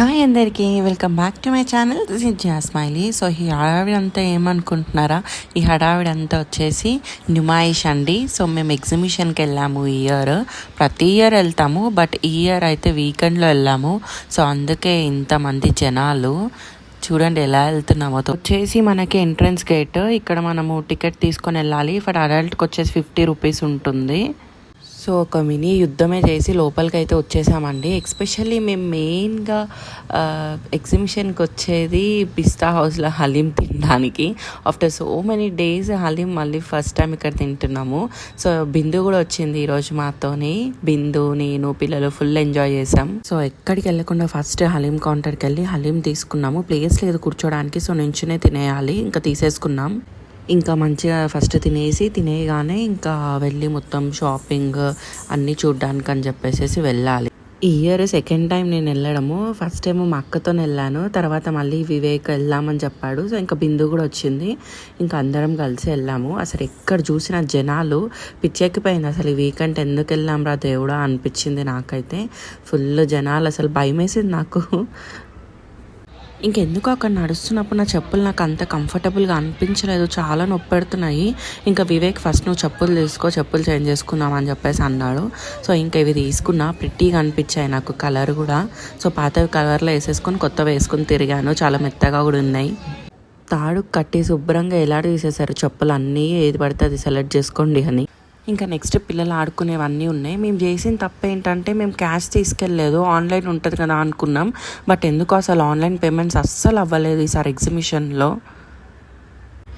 Hi అందరికీ, welcome back to my channel. This is జాస్మైలీ. So ఈ హడావిడి అంతా ఏమనుకుంటున్నారా? ఈ హడావిడి అంతా వచ్చేసి నుమాయిష్ అండి. సో మేము ఎగ్జిబిషన్కి వెళ్ళాము ఈ ఇయర్. ప్రతి ఇయర్ వెళ్తాము, బట్ ఈ ఇయర్ అయితే వీకెండ్లో వెళ్ళాము. సో అందుకే ఇంతమంది జనాలు చూడండి ఎలా వెళ్తున్నామో. వచ్చేసి మనకి ఎంట్రన్స్ గేట్, ఇక్కడ మనము టికెట్ తీసుకొని వెళ్ళాలి. ఫర్ అడల్ట్కి వచ్చేసి 50 రూపీస్ ఉంటుంది. సో ఒక మినీ యుద్ధమే చేసి లోపలికి అయితే వచ్చేసామండి. ఎస్పెషల్లీ మేము మెయిన్గా ఎగ్జిబిషన్కి వచ్చేది పిస్తా హౌస్లో హలీం తినడానికి. After so many days haleem మళ్ళీ ఫస్ట్ టైం ఇక్కడ తింటున్నాము. సో బిందు కూడా వచ్చింది ఈరోజు మాతోని. బిందు, నేను, పిల్లలు ఫుల్ ఎంజాయ్ చేసాం. సో ఎక్కడికి వెళ్ళకుండా ఫస్ట్ హలీం కౌంటర్కి వెళ్ళి హలీం తీసుకున్నాము. ప్లేస్ లేదు కూర్చోడానికి, సో నుంచునే తినేయాలి. ఇంకా తీసేసుకున్నాం. ఇంకా మంచిగా ఫస్ట్ తినేయగానే ఇంకా వెళ్ళి మొత్తం షాపింగ్ అన్నీ చూడ్డానికి అని చెప్పేసి వెళ్ళాలి. ఈ ఇయర్ సెకండ్ టైం నేను వెళ్ళడము. ఫస్ట్ టైం మా అక్కతో వెళ్ళాను, తర్వాత మళ్ళీ వివేక్ వెళ్దామని చెప్పాడు. సో ఇంకా బిందు కూడా వచ్చింది. ఇంకా అందరం కలిసి వెళ్ళాము. అసలు ఎక్కడ చూసిన జనాలు పిచ్చెక్కిపోయింది. అసలు ఈ వీకెండ్ ఎందుకు వెళ్ళాం రా దేవుడా అనిపించింది నాకైతే. ఫుల్ జనాలు, అసలు భయం వేసింది నాకు. ఇంకెందుకు అక్కడ నడుస్తున్నప్పుడు నా చెప్పులు నాకు అంత కంఫర్టబుల్గా అనిపించలేదు, చాలా నొప్పి పెడుతున్నాయి. ఇంకా వివేక్ ఫస్ట్ నువ్వు చెప్పులు తీసుకో, చెప్పులు చేంజ్ చేసుకుందాం అని చెప్పేసి అన్నాడు. సో ఇంకా ఇవి తీసుకున్నా, ప్రిట్టీగా అనిపించాయి నాకు కలర్ కూడా. సో పాతవి కలర్లో వేసేసుకొని కొత్తవి వేసుకొని తిరిగాను. చాలా మెత్తగా కూడా ఉన్నాయి. తాడు కట్టి శుభ్రంగా ఎలా తీసేశారు చెప్పులు అన్నీ, ఏది పడితే అది సెలెక్ట్ చేసుకోండి అని. ఇంకా నెక్స్ట్ పిల్లలు ఆడుకునేవన్నీ ఉన్నాయి. మేము చేసిన తప్పు ఏంటంటే మేము క్యాష్ తీసుకెళ్ళలేదు, ఆన్లైన్ ఉంటుంది కదా అనుకున్నాం. బట్ ఎందుకు అసలు ఆన్లైన్ పేమెంట్స్ అస్సలు అవ్వలేదు ఈసారి ఎగ్జిబిషన్లో.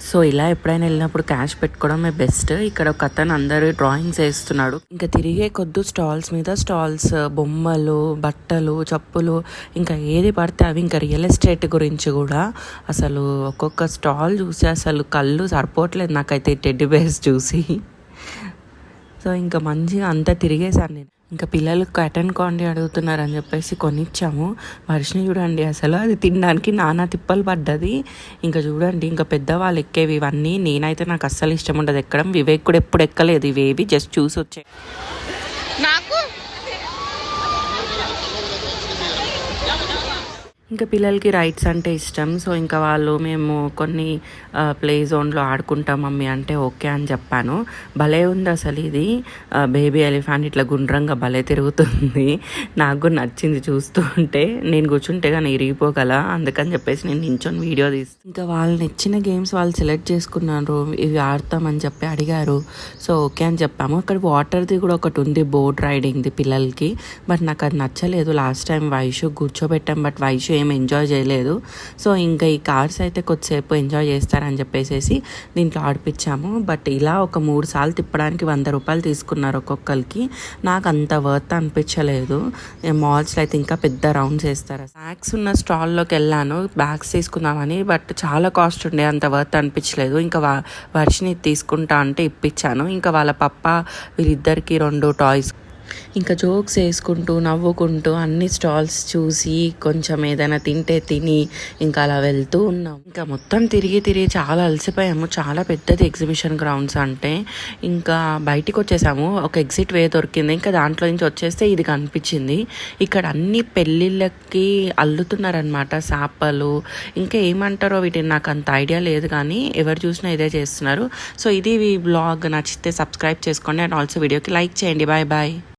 సో ఇలా ఎప్పుడైనా వెళ్ళినప్పుడు క్యాష్ పెట్టుకోవడమే బెస్ట్. ఇక్కడ ఒక అతను అందరూ డ్రాయింగ్స్ వేస్తున్నాడు. ఇంకా తిరిగే కొద్దు స్టాల్స్ మీద స్టాల్స్, బొమ్మలు, బట్టలు, చెప్పులు, ఇంకా ఏది పడితే అవి. ఇంకా రియల్ ఎస్టేట్ గురించి కూడా అసలు ఒక్కొక్క స్టాల్ చూసి అసలు కళ్ళు సరిపోవట్లేదు నాకైతే టెడ్డీ బేర్స్ చూసి. సో ఇంకా మంచిగా అంతా తిరిగేశాను నేను. ఇంకా పిల్లలు కటన్ కాండి అడుగుతున్నారని చెప్పేసి కొనిచ్చాము. వర్షిని చూడండి అసలు అది తినడానికి నానా తిప్పలు పడ్డది. ఇంకా చూడండి ఇంకా పెద్దవాళ్ళు ఎక్కేవి ఇవన్నీ. నేనైతే నాకు అస్సలు ఇష్టం ఉండదు ఎక్కడం. వివేక్ కూడా ఎప్పుడు ఎక్కలేదు ఇవేవి, జస్ట్ చూసి వచ్చాయి. నాకు ఇంకా పిల్లలకి రైడ్స్ అంటే ఇష్టం. సో ఇంకా వాళ్ళు మేము కొన్ని ప్లే జోన్లో ఆడుకుంటాం మమ్మీ అంటే ఓకే అని చెప్పాను. భలే ఉంది అసలు ఇది బేబీ ఎలిఫెంట్, ఇట్లా గుండ్రంగా భలే తిరుగుతుంది. నాకు కూడా నచ్చింది చూస్తూ ఉంటే. నేను కూర్చుంటే కానీ ఇరిగిపోగల, అందుకని చెప్పేసి నేను నించొని వీడియో తీస్తాను. ఇంకా వాళ్ళు నచ్చిన గేమ్స్ వాళ్ళు సెలెక్ట్ చేసుకున్నారు, ఇవి ఆడతామని చెప్పి అడిగారు. సో ఓకే అని చెప్పాము. అక్కడ వాటర్ది కూడా ఒకటి ఉంది, బోట్ రైడింగ్ది పిల్లలకి. బట్ నాకు అది నచ్చలేదు. లాస్ట్ టైం వైషు కూర్చోబెట్టాం, బట్ వైషు ఏం ఎంజాయ్ చేయలేదు. సో ఇంకా ఈ కార్స్ అయితే కొద్దిసేపు ఎంజాయ్ చేస్తారని చెప్పేసి దీంట్లో ఆడిపించాము. బట్ ఇలా ఒక 3 సార్లు తిప్పడానికి 100 రూపాయలు తీసుకున్నారు ఒక్కొక్కరికి. నాకు అంత వర్త్ అనిపించలేదు. మాల్స్లో అయితే ఇంకా పెద్ద రౌండ్స్ వేస్తారు. బ్యాగ్స్ ఉన్న స్టాల్లోకి వెళ్ళాను బ్యాగ్స్ తీసుకుందామని, బట్ చాలా కాస్ట్ ఉండే, అంత వర్త్ అనిపించలేదు. ఇంకా వర్షిని తీసుకుంటా అంటే ఇప్పించాను. ఇంకా వాళ్ళ పప్ప వీళ్ళిద్దరికి 2 టాయ్స్. ఇంకా జోక్స్ వేసుకుంటూ నవ్వుకుంటూ అన్ని స్టాల్స్ చూసి కొంచెం ఏదైనా తింటే తిని ఇంకా అలా వెళ్తూ ఉన్నాం. ఇంకా మొత్తం తిరిగి చాలా అలసిపోయాము. చాలా పెద్దది ఎగ్జిబిషన్ గ్రౌండ్స్ అంటే. ఇంకా బయటికి వచ్చేసాము, ఒక ఎగ్జిట్ వే దొరికింది. ఇంకా దాంట్లో నుంచి వచ్చేస్తే ఇది కనిపించింది. ఇక్కడ అన్ని పెళ్ళిళ్ళకి అల్లుతున్నారనమాట చేపలు. ఇంకా ఏమంటారో వీటిని నాకు అంత ఐడియా లేదు, కానీ ఎవరు చూసినా ఇదే చేస్తున్నారు. సో ఇది ఈ బ్లాగ్ నచ్చితే సబ్స్క్రైబ్ చేసుకోండి అండ్ ఆల్సో వీడియోకి లైక్ చేయండి. Bye bye.